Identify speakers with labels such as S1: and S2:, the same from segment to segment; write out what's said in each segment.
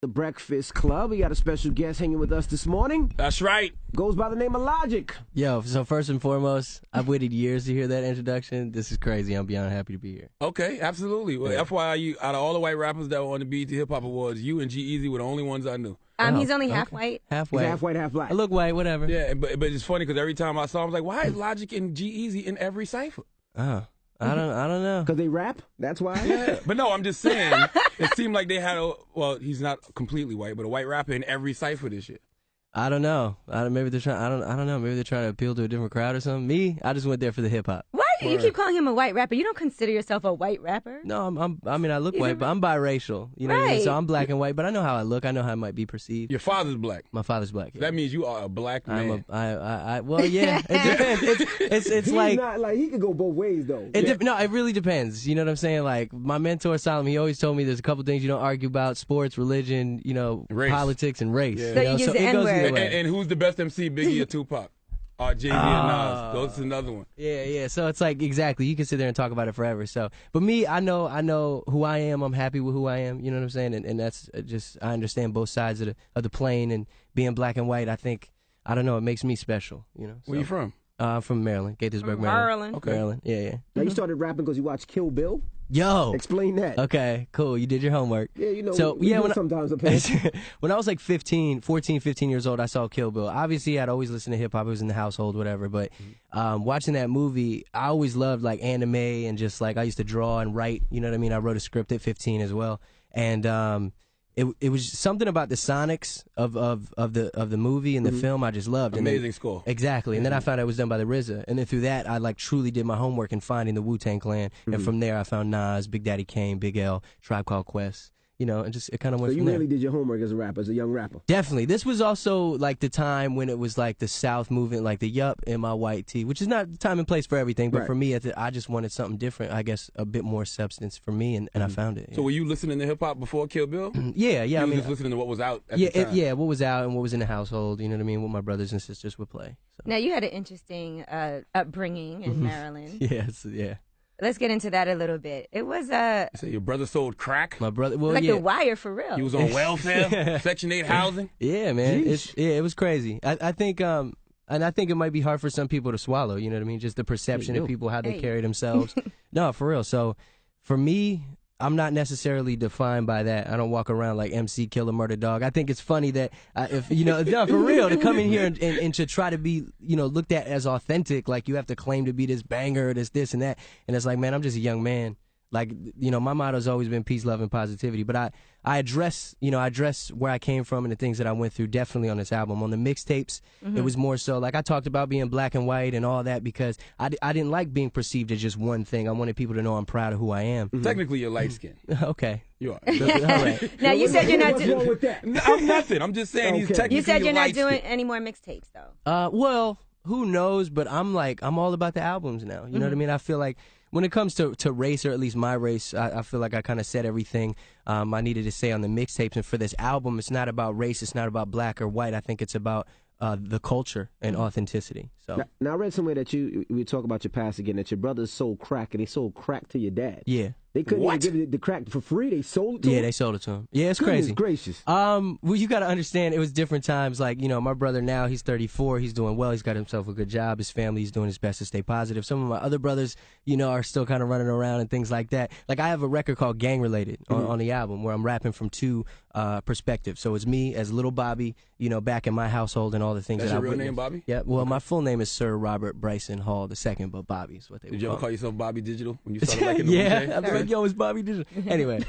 S1: The Breakfast Club. We got a special guest hanging with us this morning.
S2: That's right.
S1: Goes by the name of Logic.
S3: Yo, so first and foremost, I've waited years to hear that introduction. This is crazy. I'm beyond happy to be here.
S2: Okay, absolutely. Well,
S3: Yeah.
S2: FYI, out of all the white rappers that were on the BET Hip Hop Awards, you and G-Eazy were the only ones I knew.
S4: He's only half white.
S3: Half
S1: He's
S3: white.
S1: half white, half black.
S3: I look white, whatever.
S2: Yeah, but it's funny because every time I saw him, I was like, why is Logic and G-Eazy in every cipher?
S3: Oh, I don't know.
S1: Because they rap? That's why?
S2: Yeah, but no, I'm just saying, it seemed like they had he's not completely white, but a white rapper in every cipher this year.
S3: I don't know. Maybe they're trying. I don't know. Maybe they're trying to appeal to a different crowd or something. Me, I just went there for the hip hop.
S4: Why do you keep calling him a white rapper? You don't consider yourself a white rapper?
S3: No, I mean, I look white, but I'm biracial. You know what I mean?
S4: Right.
S3: So I'm black and white, but I know how I look. I know how I might be perceived.
S2: Your father's black.
S3: My father's black. Yeah.
S2: That means you are a black man.
S3: Well, yeah. It depends. It's
S1: He's
S3: like.
S1: not like, he could go both ways, though.
S3: No, it really depends. You know what I'm saying? Like, my mentor, Solomon, he always told me there's a couple things you don't argue about: sports, religion,
S2: Race.
S3: politics, and race.
S2: Yeah.
S4: So you use the
S3: it goes
S4: N-word.
S3: either way.
S2: And who's the best MC, Biggie or Tupac? Or Jay-Z or Nas? Those is another one.
S3: Yeah. So it's like, exactly. You can sit there and talk about it forever. So, but me, I know who I am. I'm happy with who I am. You know what I'm saying? And that's just, I understand both sides of the plane, and being black and white, I don't know, it makes me special. You know.
S2: Where you from?
S3: I'm from Maryland, Gaithersburg, Maryland.
S4: Maryland.
S2: Okay.
S3: Maryland. Yeah.
S1: Now, you started rapping because you watched Kill Bill?
S3: Yo.
S1: Explain that.
S3: Okay, cool. You did your homework.
S1: Yeah, you know,
S3: So,
S1: we
S3: yeah,
S1: do sometimes.
S3: When I was like 15 years old, I saw Kill Bill. Obviously, I'd always listened to hip hop. It was in the household, whatever. But watching that movie, I always loved like anime, and just like I used to draw and write. You know what I mean? I wrote a script at 15 as well. And it was something about the sonics of the movie and the film I just loved.
S2: Amazing score.
S3: Exactly. And then I found out it was done by the RZA. And then through that, I like truly did my homework in finding the Wu-Tang Clan. And from there, I found Nas, Big Daddy Kane, Big L, Tribe Called Quest. You know, and just it kind of went
S1: So
S3: from
S1: you
S3: there.
S1: really did your homework as a rapper, as a young rapper.
S3: Definitely. This was also like the time when it was like the South movement, like the Yup in my white tee, which is not the time and place for everything, but
S1: Right.
S3: for me, I just wanted something different, I guess a bit more substance for me, and I found it.
S2: So were you listening to hip-hop before Kill Bill?
S3: Yeah.
S2: You
S3: I
S2: was
S3: mean,
S2: just listening to what was out at the time.
S3: what was out and what was in the household, you know what I mean, what my brothers and sisters would play. So.
S4: Now, you had an interesting upbringing in Maryland.
S3: Yes, yeah.
S4: Let's get into that a little bit. It was
S2: You say your brother sold crack?
S3: My brother, well,
S4: like
S3: yeah.
S4: The Wire for real.
S2: He was on welfare? Section 8 housing?
S3: Yeah, man.
S1: Jeez.
S3: It was crazy. I think, and I think it might be hard for some people to swallow, you know what I mean? Just the perception of people, how they
S4: Hey.
S3: carry themselves. No, for real. So for me, I'm not necessarily defined by that. I don't walk around like MC Killer Murder Dog. I think it's funny that if you know, no, for real, to come in here and to try to be, you know, looked at as authentic, like you have to claim to be this banger, this and that. And it's like, man, I'm just a young man. Like, you know, my motto's always been peace, love, and positivity. But I address where I came from and the things that I went through definitely on this album. On the mixtapes, it was more so, like I talked about being black and white and all that because I didn't like being perceived as just one thing. I wanted people to know I'm proud of who I am.
S2: Technically, you're light-skinned.
S3: Okay.
S2: You are.
S3: All right.
S4: Now, you said you're not
S1: What's wrong
S4: doing.
S1: with that?
S2: No, I'm nothing. I'm just saying he's
S1: Okay.
S2: technically
S4: You said you're not doing
S2: light-skinned.
S4: any more mixtapes though.
S3: Well, who knows? But I'm all about the albums now. You know what I mean? I feel like when it comes to race, or at least my race, I feel like I kind of said everything I needed to say on the mixtapes. And for this album, it's not about race. It's not about black or white. I think it's about the culture and authenticity. So
S1: Now, I read somewhere that we talk about your past again, that your brothers sold crack, and they sold crack to your dad.
S3: yeah.
S1: They couldn't
S2: What?
S1: even give you the crack for free. They sold it to
S3: Yeah,
S1: him?
S3: they sold it to him. Yeah, it's
S1: Goodness
S3: crazy.
S1: gracious.
S3: Well, you got to understand, it was different times. Like, you know, my brother now, he's 34. He's doing well. He's got himself a good job. His family, he's doing his best to stay positive. Some of my other brothers, you know, are still kind of running around and things like that. Like, I have a record called Gang Related on the album where I'm rapping from two perspectives. So it's me as Little Bobby, you know, back in my household and all the things
S2: That's
S3: that
S2: your
S3: I
S2: real
S3: witnessed.
S2: name, Bobby?
S3: Yeah, well, my full name is Sir Robert Bryson Hall II, but Bobby is what they
S2: Did
S3: would
S2: you ever
S3: call
S2: call
S3: me.
S2: yourself Bobby Digital when you started liking the
S3: Yeah,
S2: Wu-Tang?
S3: I'd be like, yo, it's Bobby Digital. Anyway,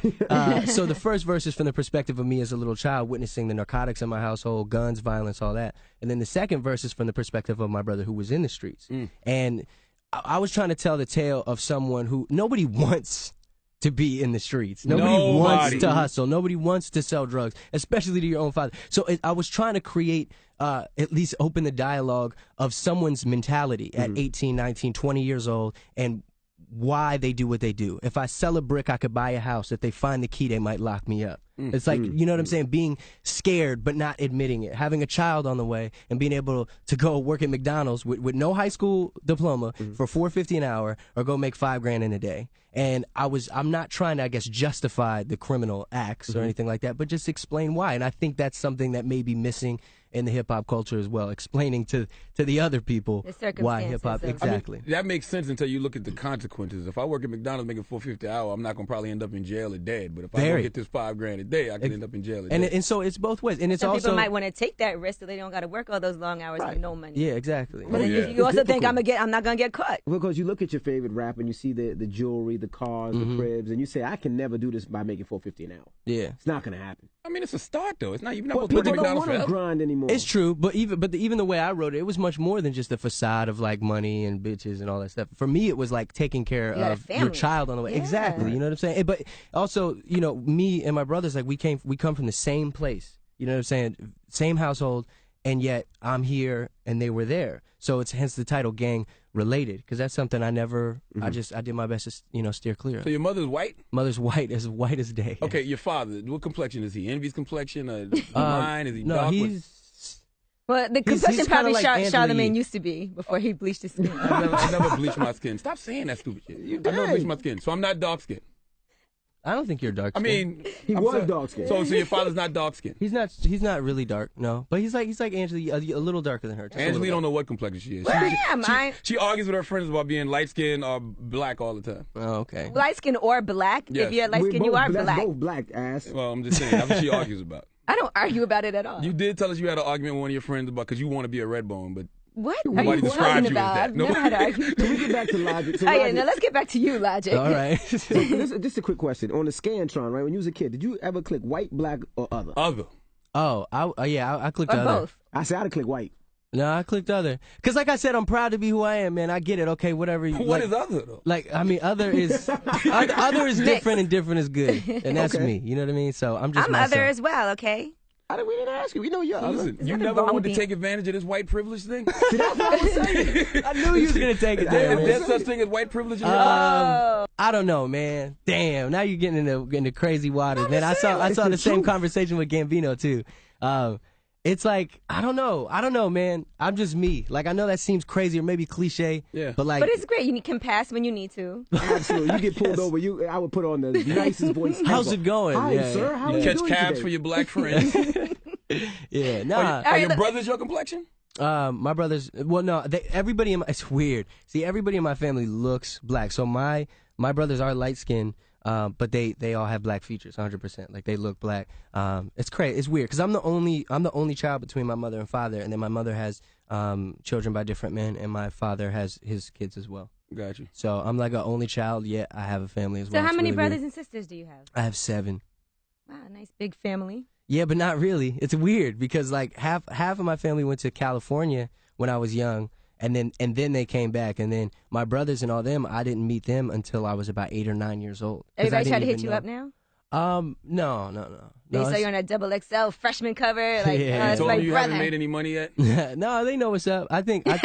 S3: so the first verse is from the perspective of me as a little child witnessing the narcotics in my household, guns, violence, all that. And then the second verse is from the perspective of my brother who was in the streets. And I was trying to tell the tale of someone who nobody wants to be in the streets. Nobody wants to hustle. Nobody wants to sell drugs, especially to your own father. So I was trying to create, at least open the dialogue of someone's mentality at 18, 19, 20 years old and why they do what they do. If I sell a brick, I could buy a house. If they find the key, they might lock me up. It's like, you know what I'm saying, being scared but not admitting it, having a child on the way and being able to go work at McDonald's with no high school diploma for $4.50 an hour, or go make $5,000 in a day. And I'm not trying to, I guess, justify the criminal acts or anything like that, but just explain why. And I think that's something that may be missing in the hip hop culture as well, explaining to the other people why hip hop exactly.
S2: I mean, that makes sense until you look at the consequences. If I work at McDonald's making $4.50 an hour, I'm not gonna probably end up in jail or dead. But if I go get this $5,000 a day, I could end up in jail or dead.
S3: And so it's both ways. And it's
S4: Some
S3: also
S4: people might want to take that risk so they don't got to work all those long hours with no money.
S3: Yeah, exactly.
S4: But then you also think I'm not gonna get caught.
S1: Because you look at your favorite rapper and you see the jewelry, the cars, the cribs, and you say, I can never do this by making $4.50 an hour.
S3: Yeah,
S1: it's not gonna happen.
S2: I mean, it's a start though. It's not even supposed
S1: People
S2: to work at
S1: don't
S2: McDonald's
S1: want to
S2: forever.
S1: grind anymore.
S3: it's true. But even the way I wrote it, it was much more than just a facade of like money and bitches and all that stuff. For me, it was like taking care of your child on the way.
S4: Yeah.
S3: Exactly. You know what I'm saying? But also, you know, me and my brothers, like we come from the same place. You know what I'm saying? Same household, and yet I'm here and they were there. So it's hence the title Gang Related, because that's something I never. I did my best to steer clear of.
S2: So your mother's white?
S3: Mother's white as day.
S2: Okay, your father, what complexion is he? Envy's complexion? Mine? Is he
S3: no,
S2: dark?
S4: Well, the
S3: He's
S4: complexion probably
S3: kinda like
S4: Charlemagne
S3: Angela
S4: used to be before he bleached his skin.
S2: I never bleached my skin. Stop saying that stupid shit. I never bleached my skin, so I'm not dark skinned.
S3: I don't think you're dark.
S2: I mean,
S1: he was dark skinned.
S2: So your father's not dark skinned.
S3: He's not really dark, no. But he's like Angela, a little darker than her.
S2: Angela don't know what complexion she is.
S4: Well, I am.
S2: She argues with her friends about being light skinned or black all the time.
S3: Oh, okay.
S4: Light skin or black?
S2: Yes.
S4: If you're light skin, you are black.
S1: Both black ass.
S2: Well, I'm just saying that's what she argues about.
S4: I don't argue about it at all.
S2: You did tell us you had an argument with one of your friends about because you want to be a redbone, but
S4: What are
S2: nobody
S4: you
S2: described
S4: talking
S2: you as
S4: about?
S2: that.
S4: I've never had an argument.
S1: Can we get back to Logic? So
S4: Oh yeah,
S1: Logic,
S4: now let's get back to you, Logic.
S3: All right.
S1: just a quick question. On the Scantron, right, when you was a kid, did you ever click white, black, or other?
S2: Other.
S3: Oh, I clicked
S4: Or
S3: other.
S4: both.
S1: I said I'd click white.
S3: No, I clicked other. Cause like I said, I'm proud to be who I am, man. I get it. Okay, whatever.
S2: What is other though?
S3: Like, I mean, other is other is different and different is good, and that's
S1: Okay.
S3: me. You know what I mean? So I'm just
S4: I'm
S3: myself.
S4: other as well, okay?
S1: We didn't ask you. We know you're other.
S2: Listen, you
S4: nothing
S2: never
S4: wrong
S2: wanted to
S4: with
S2: take advantage of this white privilege thing?
S1: See, that's what I was saying.
S3: I knew you was gonna take it there,
S2: Is
S3: man.
S2: there such thing as white privilege?
S3: I don't know, man. Damn, now you're getting into crazy waters, man. I saw the same conversation with Gambino too. It's like I don't know, man. I'm just me. Like I know that seems crazy or maybe cliche,
S2: Yeah.
S3: but like,
S4: But it's great. You can pass when you need to.
S1: Absolutely. You get pulled over. I would put on the nicest voice.
S3: How's
S1: ever.
S3: it going?
S1: Hi,
S3: Yeah,
S1: sir.
S3: yeah.
S1: How are you
S2: Catch
S1: doing
S2: cabs
S1: today?
S2: for your black friends.
S3: yeah, nah.
S2: Are your brothers your complexion?
S3: My brothers. Well, no. Everybody in my, it's weird. See, everybody in my family looks black. So my brothers are light skinned. But they all have black features, 100%. Like they look black. It's crazy. It's weird because I'm the only child between my mother and father, and then my mother has children by different men, and my father has his kids as well.
S2: Got you.
S3: So I'm like an only child, yet I have a family as well.
S4: So how
S3: It's
S4: many
S3: really
S4: brothers
S3: weird.
S4: and sisters do you have?
S3: I have 7.
S4: Wow, nice big family.
S3: Yeah, but not really. It's weird because like half of my family went to California when I was young. And then they came back, and then my brothers and all them, I didn't meet them until I was about 8 or 9 years old. 'Cause I
S4: Everybody try
S3: didn't
S4: to hit
S3: even
S4: you
S3: know.
S4: up now?
S3: No.
S4: They saw
S3: it's-
S4: you on a XXL freshman cover, like,
S3: Yeah.
S4: it's
S2: Told
S4: my
S2: them you
S4: brother.
S2: haven't made any money yet?
S3: No, they know what's up. I think no,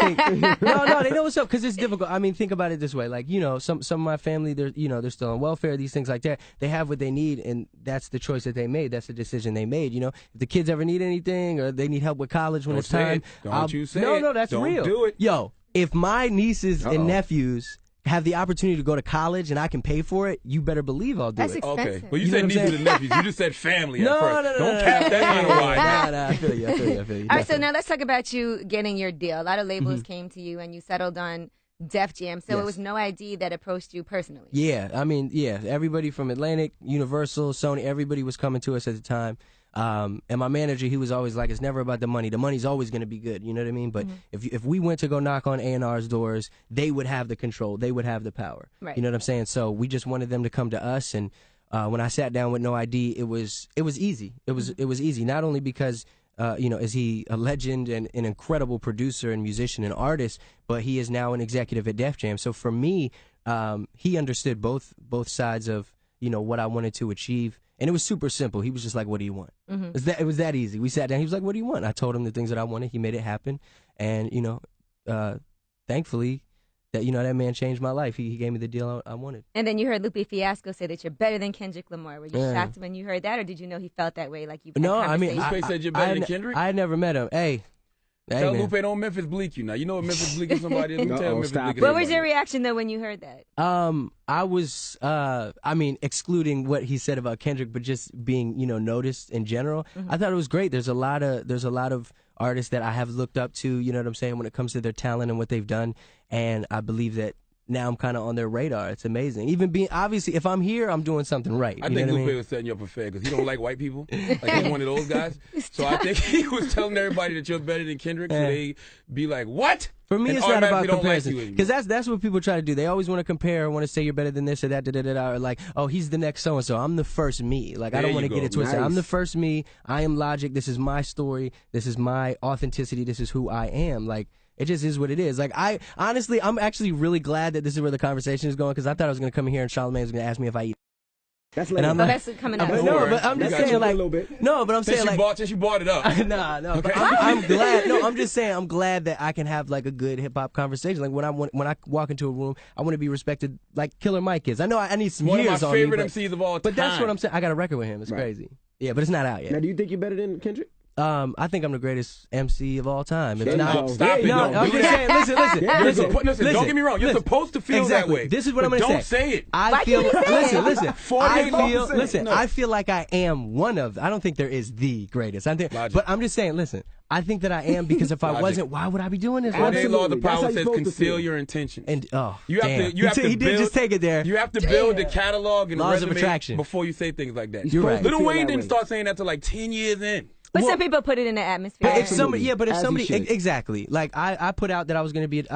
S3: they know what's up because it's difficult. I mean, think about it this way: like some of my family, they're still on welfare, these things like that. They have what they need, and that's the choice that they made. That's the decision they made. If the kids ever need anything or they need help with college when
S2: Don't
S3: it's
S2: say
S3: time,
S2: it. Don't you say
S3: no,
S2: it.
S3: no, that's
S2: Don't
S3: real.
S2: do it.
S3: Yo, if my nieces and nephews have the opportunity to go to college and I can pay for it, you better believe I'll do
S4: That's
S3: it.
S4: expensive.
S2: Okay. Well, you
S3: You know
S2: said
S3: what I'm
S2: nieces
S3: saying?
S2: and nephews. You just said family at
S3: No,
S2: first.
S3: no,
S2: Don't cap that kind of wide.
S3: Nah, I feel you.
S4: All right, so now let's talk about you getting your deal. A lot of labels
S3: Mm-hmm.
S4: came to you, and you settled on Def Jam. So it
S3: Yes.
S4: was No ID that approached you personally.
S3: Yeah, I mean, yeah, everybody from Atlantic, Universal, Sony, everybody was coming to us at the time. And my manager, he was always like, it's never about the money. The money's always going to be good. You know what I mean? But if we went to go knock on A&R's doors, they would have the control. They would have the power.
S4: Right.
S3: You know what I'm saying? So we just wanted them to come to us. And when I sat down with No ID, it was easy. It was easy. Not only because is he a legend and an incredible producer and musician and artist, but he is now an executive at Def Jam. So for me, he understood both sides of what I wanted to achieve. And it was super simple. He was just like, what do you want? It was that easy. We sat down. He was like, what do you want? I told him the things that I wanted. He made it happen. And, thankfully, that, you know, that man changed my life. He gave me the deal I wanted.
S4: And then you heard Lupe Fiasco say that you're better than Kendrick Lamar. Were you shocked when you heard that, or did you know he felt that way? Like you?
S3: No, I mean,
S2: Lupe said you're better than Kendrick.
S3: I had never met him. Hey,
S2: tell
S3: man.
S2: Lupe don't Memphis Bleak you now. You know what Memphis Bleak is somebody. Let me tell Memphis Bleak.
S4: What was your reaction though when you heard that?
S3: I was, I mean, excluding what he said about Kendrick, but just being, you know, noticed in general. I thought it was great. There's a lot of artists that I have looked up to, you know what I'm saying, when it comes to their talent and what they've done. And I believe that now I'm kind of on their radar. It's amazing. Even being, obviously, if I'm here, I'm doing something right.
S2: I think Lupe was setting you up for fair because he don't like white people. Like he's one of those guys. So I think he was telling everybody that you're better than Kendrick, so they be like, what?
S3: For me, it's not about comparison. Because
S2: like
S3: that's what people try to do. They always want to compare, want to say you're better than this or that, or like, oh, he's the next so-and-so. I'm the first me. Like, I don't want to get it twisted.
S1: Nice.
S3: I'm the first me. I am Logic. This is my story. This is my authenticity. This is who I am. Like, it just is what it is. Like, honestly, I'm actually really glad that this is where the conversation is going because I thought I was going to come in here and Charlamagne was going to ask me if I eat.
S1: That's later.
S4: That's coming up.
S3: No, but I'm just saying, like, no, but I'm saying, like,
S2: since you bought it up.
S3: No, but I'm glad. No, I'm just saying, I'm glad that I can have like a good hip hop conversation. Like when I walk into a room, I want to be respected, like Killer Mike is. I know I need some years on me.
S2: One of my favorite MCs of all time.
S3: But that's what I'm saying. I got a record with him. It's crazy. Yeah, but it's not out yet.
S1: Now, do you think you're better than Kendrick?
S3: I think I'm the greatest MC of all time. It's
S2: not. Stop it.
S3: No, I'm just saying. Listen.
S2: Don't get me wrong. You're supposed to feel that way.
S3: This is what I'm going to say.
S2: Don't say it.
S3: I feel like I am one of. I don't think there is the greatest. But I'm just saying. Listen. I think that I am because if I wasn't, why would I be doing this?
S2: One law of the power says conceal your intentions.
S3: And
S2: you have to.
S3: He did just take it there.
S2: You have to build the catalog and
S3: laws
S2: resume
S3: of attraction
S2: before you say things like that.
S3: You're right.
S2: Lil Wayne didn't start saying that till like 10 years in.
S4: But some people put it in the atmosphere.
S3: But if somebody, exactly. Like I put out that I was going to be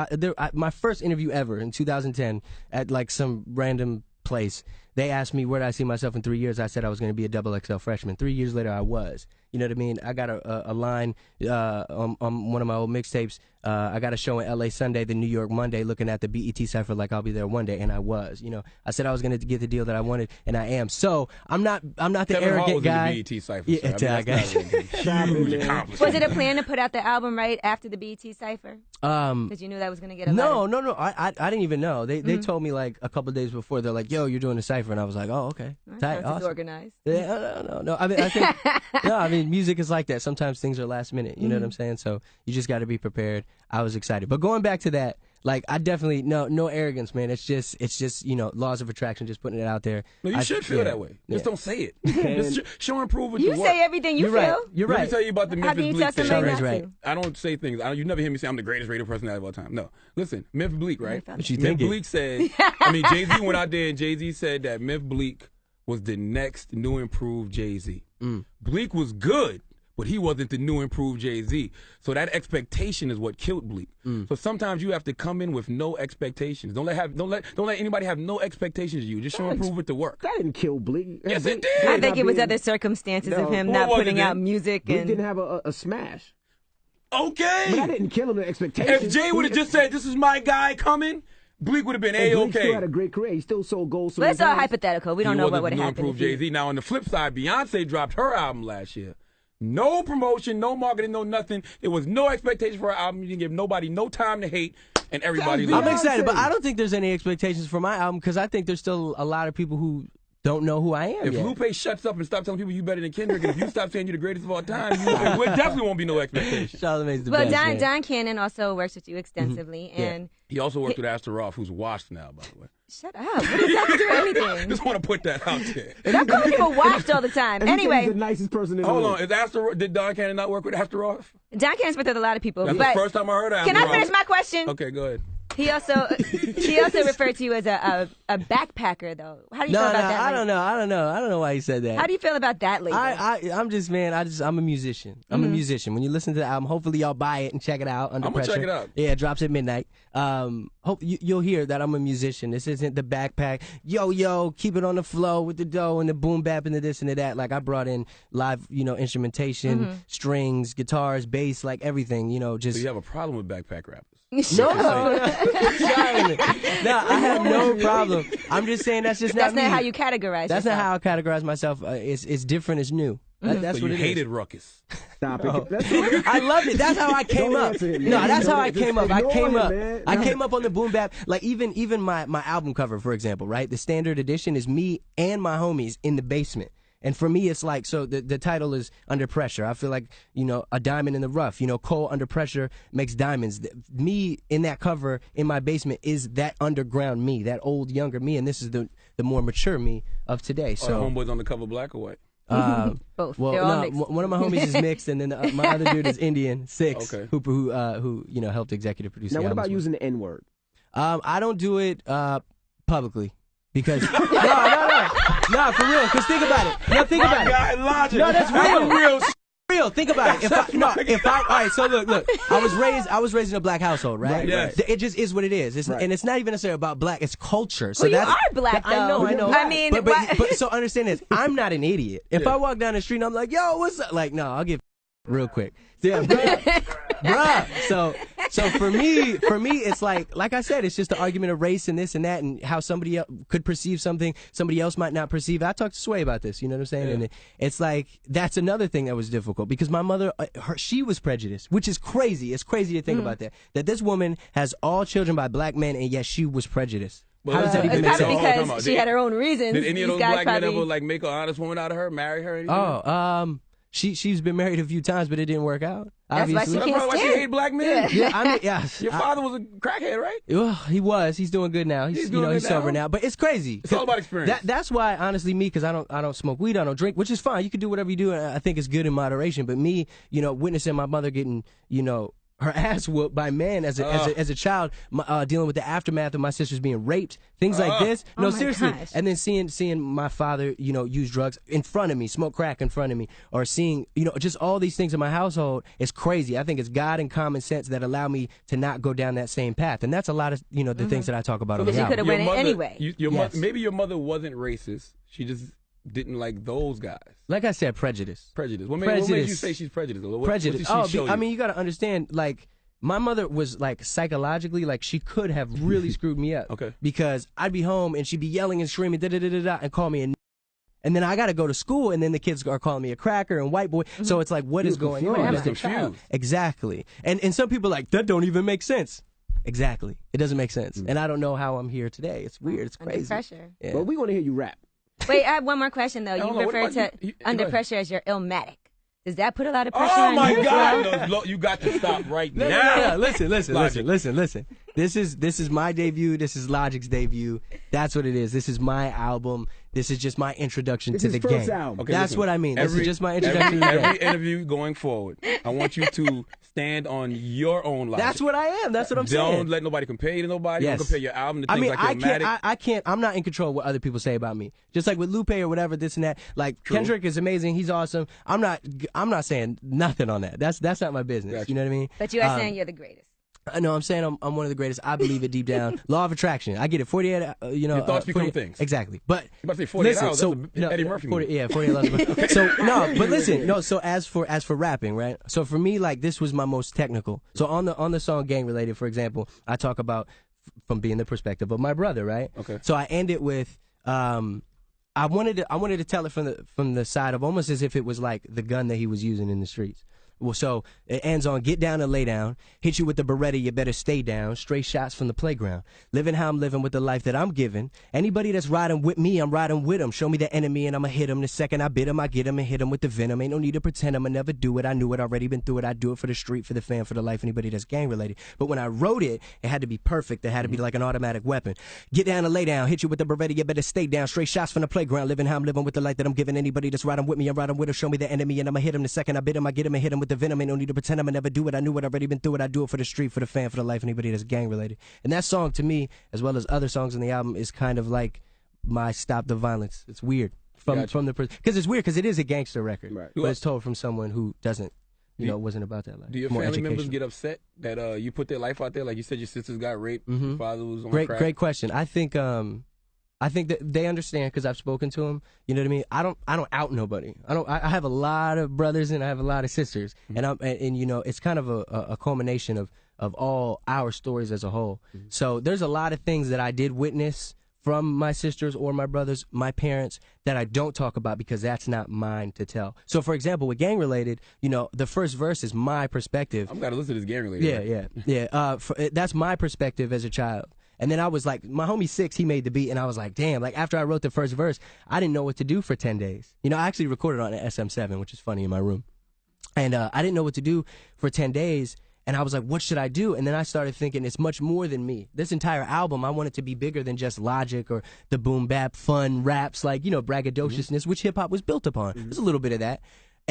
S3: my first interview ever in 2010 at like some random place. They asked me where did I see myself in 3 years. I said I was going to be a XXL freshman. 3 years later, I was. You know what I mean? I got a line on one of my old mixtapes. I got a show in LA Sunday, the New York Monday, looking at the BET Cypher like I'll be there one day, and I was. You know, I said I was going to get the deal that I wanted, and I am. So I'm not the
S2: Kevin
S3: arrogant
S2: Hart was
S3: guy.
S2: In the BET Cypher.
S4: Huge accomplishment. Was it a plan to put out the album right after the BET Cypher? Because you knew that was going to get a lot
S3: No. I didn't even know. They told me like a couple of days before. They're like, "Yo, you're doing the Cypher," and I was like, "Oh, okay, tight, awesome."
S4: Organized.
S3: Yeah, no. I mean, I think I mean, music is like that. Sometimes things are last minute. You know what I'm saying? So you just got to be prepared. I was excited, but going back to that, like I definitely no arrogance, man. It's just you know, laws of attraction. Just putting it out there.
S2: No, you should feel that way. Just don't say it. Just show and prove what you
S4: You say everything you feel.
S3: You're
S2: right. Let me tell you about the Memphis Bleak thing.
S3: Right.
S2: I don't say things. You never hear me say I'm the greatest radio personality of all time. No. Listen, Memphis Bleak, right?
S3: What you
S2: Memphis Bleak said. I mean, Jay-Z went out there and Jay-Z said that Memphis Bleak was the next new improved Jay-Z. Bleak was good, but he wasn't the new improved Jay-Z. So that expectation is what killed Bleak. So sometimes you have to come in with no expectations. Don't let anybody have no expectations of you. Just show and prove with the work.
S1: That didn't kill Bleak.
S2: Yes, it did.
S4: I think it was other circumstances of him not putting out music.
S1: Bleak didn't have a smash.
S2: Okay.
S1: But that didn't kill him, the expectations.
S2: If Jay would have just said, "This is my guy coming," Bleak would have been A-okay.
S1: Bleak still had a great career. He still sold gold.
S4: But it's all hypothetical. We don't know what would have happened.
S2: Jay-Z. Now, on the flip side, Beyonce dropped her album last year. No promotion, no marketing, no nothing. There was no expectation for her album. You didn't give nobody no time to hate, and everybody loved it.
S3: I'm excited, but I don't think there's any expectations for my album because I think there's still a lot of people who don't know who I am
S2: If
S3: yet.
S2: Lupe shuts up and stops telling people you better than Kendrick, and if you stop saying you're the greatest of all time, there definitely won't be no expectation.
S3: Charlamagne's the best.
S4: Well, Don Cannon also works with you extensively, and
S2: he also worked with Astor Roth, who's washed now, by the way.
S4: Shut up. What does that have to do with anything?
S2: Just want to put that out there.
S4: Don't call people washed all the time. Anyway.
S1: He's the nicest person in the
S2: Hold
S1: world.
S2: on. Did Don Cannon not work with Astor Roth?
S4: Don Cannon's worked with a lot of people.
S2: That's
S4: but
S2: the first time I heard of Astor
S4: Can I
S2: Roth.
S4: finish my question?
S2: Okay, go ahead.
S4: He also referred to you as a backpacker, though. How do you feel about that?
S3: I don't know why he said that.
S4: How do you feel about that label?
S3: I'm a musician. I'm a musician. When you listen to the album, hopefully y'all buy it and check it out under pressure.
S2: I'm gonna check it out.
S3: Yeah, it drops at midnight. Hope you'll hear that I'm a musician. This isn't the backpack. Yo, keep it on the flow with the dough and the boom bap and the this and the that. Like I brought in live, instrumentation, strings, guitars, bass, like everything. Just.
S2: So you have a problem with backpack rappers?
S3: No, I have no problem. I'm just saying that's just
S4: that's
S3: not me.
S4: That's not how you categorize.
S3: That's not how I categorize myself. It's different. It's new. That's
S2: so
S3: what
S2: you
S3: it
S2: hated
S3: is.
S2: Ruckus.
S1: Stop it.
S3: I love it. That's how I came up. No, that's how I came up. I came up on the boom bap. Like even my album cover, for example, right? The standard edition is me and my homies in the basement. And for me, it's like, so the title is Under Pressure. I feel like, a diamond in the rough. Coal under pressure makes diamonds. Me in that cover in my basement is that underground me, that old, younger me. And this is the more mature me of today. So
S2: homeboys on the cover black or white?
S4: Both.
S3: Well,
S4: they're all mixed.
S3: One of my homies is mixed, and then my other dude is Indian, Six, who helped executive produce.
S1: Now,
S3: the
S1: what
S3: album
S1: about using the N-word?
S3: I don't do it publicly. Because no, for real. Because think about it. No, think about it.
S2: Logic.
S3: No, that's real. Think about it. All right. So look. I was raised in a black household, right?
S2: Yes.
S3: It just is what it is. And it's not even necessarily about black. It's culture. So
S4: you are black, though.
S3: I know.
S4: I mean,
S3: but so understand this. I'm not an idiot. If I walk down the street and I'm like, yo, what's up? Like, no, I'll give real quick. Yeah, bruh. So for me, it's like I said, it's just the argument of race and this and that, and how somebody else could perceive something somebody else might not perceive. I talked to Sway about this, you know what I'm saying? And it's like, that's another thing that was difficult, because my mother, she was prejudiced, which is crazy. It's crazy to think about that this woman has all children by black men, and yet she was prejudiced. How does that even make sense?
S4: Because she had her own reasons.
S2: Did any of those black men ever make an honest woman out of her, marry her? Anything?
S3: She's been married a few times, but it didn't work out.
S4: That's
S3: obviously.
S4: why she can't
S2: stand. Why she hate black men?
S3: Yeah,
S2: Your father was a crackhead, right?
S3: Well, he was. He's doing good now. He's sober now. But it's crazy.
S2: It's all about experience.
S3: That's why, honestly, me, because I don't smoke weed, I don't drink, which is fine. You can do whatever you do, and I think it's good in moderation. But me, witnessing my mother getting, her ass whooped by men as a child, dealing with the aftermath of my sisters being raped, things like this. No, seriously.
S4: Gosh.
S3: And then seeing my father, use drugs in front of me, smoke crack in front of me, or seeing, just all these things in my household is crazy. I think it's God and common sense that allow me to not go down that same path. And that's a lot of, the things that I talk about on the album.
S4: Because you could have went anyway.
S2: Maybe your mother wasn't racist. She just didn't like those guys.
S3: Like I said, prejudice.
S2: What made you say she's prejudiced?
S3: Prejudice. I mean, you got to understand, like, my mother was, like, psychologically, like, she could have really screwed me up.
S2: Okay.
S3: Because I'd be home and she'd be yelling and screaming, da-da-da-da-da, and call me a and then I got to go to school, and then the kids are calling me a cracker and white boy. So it's like, what is going on?
S2: I'm confused.
S3: Exactly. And some people are like, that don't even make sense. Exactly. It doesn't make sense. And I don't know how I'm here today. It's weird. It's crazy.
S4: Under pressure.
S3: Yeah.
S1: Well, we want to hear you rap.
S4: Wait, I have one more question, though. You refer to Under Pressure as your Illmatic. Does that put a lot of pressure on you?
S2: Oh, my God. No, you got to stop right now.
S3: Listen. This is my debut. This is Logic's debut. That's what it is. This is my album. This is just my introduction to the game.
S1: Okay,
S3: that's what I mean. This is just my introduction to the game.
S2: Every interview going forward, I want you to stand on your own logic.
S3: That's what I am. That's what I'm saying.
S2: Don't let nobody compare you to nobody.
S3: Yes.
S2: Don't compare your album to things like Illmatic.
S3: I can't. I'm not in control of what other people say about me. Just like with Lupe or whatever, this and that. Like,
S2: True.
S3: Kendrick is amazing. He's awesome. I'm not saying nothing on that. That's not my business.
S2: Gotcha.
S3: You know what I mean?
S4: But you are saying you're the greatest.
S3: No, I'm saying I'm one of the greatest. I believe it deep down. Law of attraction. I get it. 48.
S2: Your thoughts become things.
S3: Exactly. But
S2: you about to say 48
S3: listen,
S2: hours.
S3: So
S2: Eddie Murphy.
S3: 48 hours. So no, but listen. No. So as for rapping, right? So for me, like, this was my most technical. So on the song Gang Related, for example, I talk about from being the perspective of my brother, right?
S2: Okay.
S3: So I end it with I wanted to tell it from the side of almost as if it was like the gun that he was using in the streets. Well, so it ends on get down and lay down, hit you with the Beretta, you better stay down, straight shots from the playground, living how I'm living with the life that I'm giving. Anybody that's riding with me, I'm riding with them. Show me the enemy and I'ma hit him. The second I bit him, I get him and hit him with the venom. Ain't no need to pretend I'ma never do it. I knew it, already been through it. I do it for the street, for the fan, for the life, anybody that's gang related. But when I wrote it, it had to be perfect. It had to be like an automatic weapon. Get down and lay down, hit you with the Beretta, you better stay down, straight shots from the playground, living how I'm living with the life that I'm giving. Anybody that's riding with me, I'm riding with him. Show me the enemy and I'ma hit him. The second I bit him, I get him and hit him with the venom. Ain't no need to pretend I'ma never do it. I knew it, already been through it. I do it for the street, for the fan, for the life, anybody that's gang related. And that song, to me, as well as other songs in the album, is kind of like my Stop the Violence. It's weird from the because it's weird because it is a gangster record,
S1: right.
S3: But it's told from someone who doesn't, wasn't about that life.
S2: Do your family members get upset that you put their life out there? Like you said, your sisters got raped, your father was on crack.
S3: Great question. I think that they understand because I've spoken to them. You know what I mean? I don't out nobody. I have a lot of brothers and I have a lot of sisters, and it's kind of a culmination of all our stories as a whole. So there's a lot of things that I did witness from my sisters or my brothers, my parents, that I don't talk about because that's not mine to tell. So, for example, with Gang Related, you know, the first verse is my perspective.
S2: I've got to listen to this Gang Related.
S3: Yeah. That's my perspective as a child. And then I was like, my homie Six, he made the beat, and I was like, damn, like after I wrote the first verse, I didn't know what to do for 10 days. You know, I actually recorded on an SM7, which is funny, in my room. And I didn't know what to do for 10 days. And I was like, what should I do? And then I started thinking, it's much more than me. This entire album, I want it to be bigger than just Logic or the boom bap, fun raps, like, you know, braggadociousness, which hip hop was built upon. There's a little bit of that.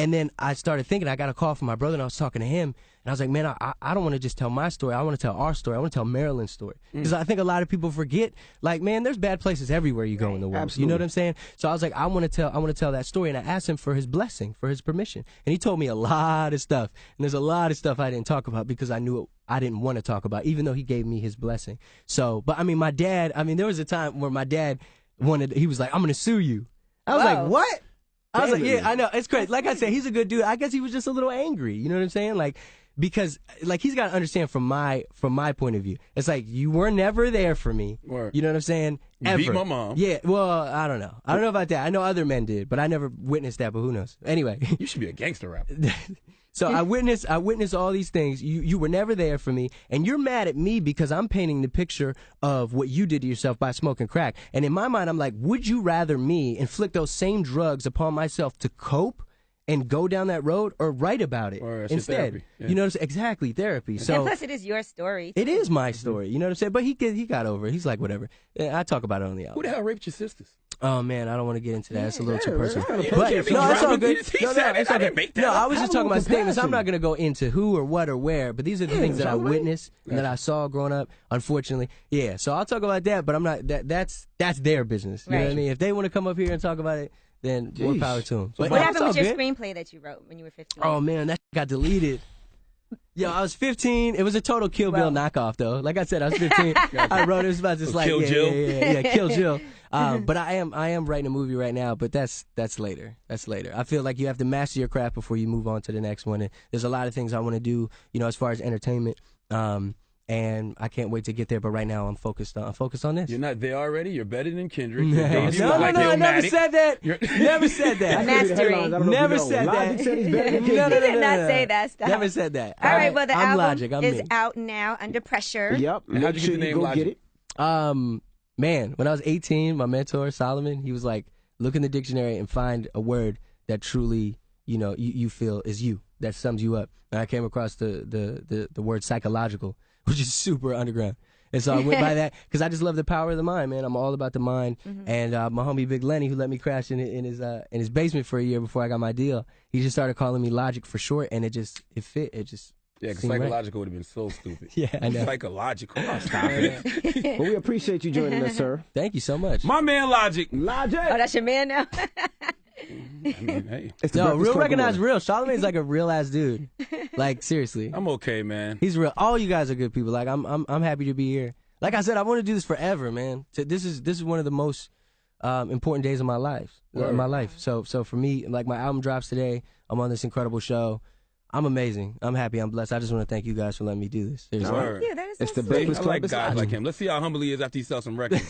S3: And then I started thinking, I got a call from my brother, and I was talking to him, and I was like, man, I don't want to just tell my story. I want to tell our story. I want to tell Maryland's story. Because I think a lot of people forget, like, man, there's bad places everywhere you go in the world.
S1: Absolutely.
S3: You know what I'm saying? So I was like, I want to tell that story, and I asked him for his blessing, for his permission. And he told me a lot of stuff. And there's a lot of stuff I didn't talk about because I knew I didn't want to talk about, even though he gave me his blessing. So, but I mean, my dad, there was a time where my dad he was like, I'm going to sue you. I was like, what? I was like, yeah, I know. It's crazy. Like I said, he's a good dude. I guess he was just a little angry. You know what I'm saying? Like, because, like, he's got to understand from my point of view. It's like, you were never there for me.
S2: Word.
S3: You know what I'm saying? Ever.
S2: You beat my mom.
S3: Yeah, well, I don't know. I don't know about that. I know other men did, but I never witnessed that, but who knows? Anyway.
S2: You should be a gangster rapper.
S3: So I witnessed all these things. You were never there for me, and you're mad at me because I'm painting the picture of what you did to yourself by smoking crack. And in my mind, I'm like, would you rather me inflict those same drugs upon myself to cope and go down that road, or write about it instead? You know, exactly, therapy. So
S4: and plus, it is your story.
S3: It is my story. You know what I'm saying? But he got over it. He's like, whatever. I talk about it on the album.
S2: Who the hell raped your sisters?
S3: Oh man, I don't want to get into that. It's a little too personal.
S2: But
S3: no, it's all good.
S2: It's all good.
S3: No, I was just talking about statements. I'm not going to go into who or what or where, but these are the things that I witnessed and that I saw growing up. Unfortunately, yeah. So I'll talk about that, but I'm not. That's their business. You know what I mean? If they want to come up here and talk about it, then more power to them.
S4: What happened with your screenplay that you wrote when you were 15?
S3: Oh man, that got deleted. Yo, I was 15. It was a total Kill Bill knockoff, though. Like I said, I was 15. I wrote it. It was about just like
S2: Kill Jill.
S3: Yeah, Kill Jill. But I am writing a movie right now. But that's later. That's later. I feel like you have to master your craft before you move on to the next one. And there's a lot of things I want to do, you know, as far as entertainment. And I can't wait to get there. But right now, I'm focused on this.
S2: You're not there already. You're better than Kendrick.
S3: No, I never said that. Never said that.
S4: Mastering.
S3: Never said that.
S4: He did not say that stuff.
S3: Never said that.
S4: All right, well, the album
S3: Logic.
S4: is out now, Under Pressure.
S1: Yep.
S2: How'd you get the name Logic?
S1: Get it.
S3: Man, when I was 18, my mentor, Solomon, he was like, look in the dictionary and find a word that truly, you know, you feel is you, that sums you up. And I came across the word psychological, which is super underground. And so I went by that because I just love the power of the mind, man. I'm all about the mind. And my homie Big Lenny, who let me crash in his basement for a year before I got my deal, he just started calling me Logic for short, and it fit. It just
S2: yeah, because psychological would have been so stupid.
S3: Yeah, I know.
S2: Psychological. Oh, stop it.
S1: Well, we appreciate you joining us, sir.
S3: Thank you so much.
S2: My man Logic.
S1: Logic.
S4: Oh, that's your man now.
S2: I mean, hey.
S3: No, real recognize real. Charlamagne's like a real ass dude. Like seriously,
S2: I'm okay, man.
S3: He's real. All you guys are good people. Like I'm happy to be here. Like I said, I want to do this forever, man. This is one of the most important days of my life. So for me, like my album drops today. I'm on this incredible show. I'm amazing. I'm happy. I'm blessed. I just want to thank you guys for letting me do this.
S2: Word.
S4: Yeah, that is
S1: it's
S4: so
S1: the
S4: sweet.
S1: Breakfast
S2: I
S1: Club.
S2: like guys like him. Let's see how humble he is after he sells some records.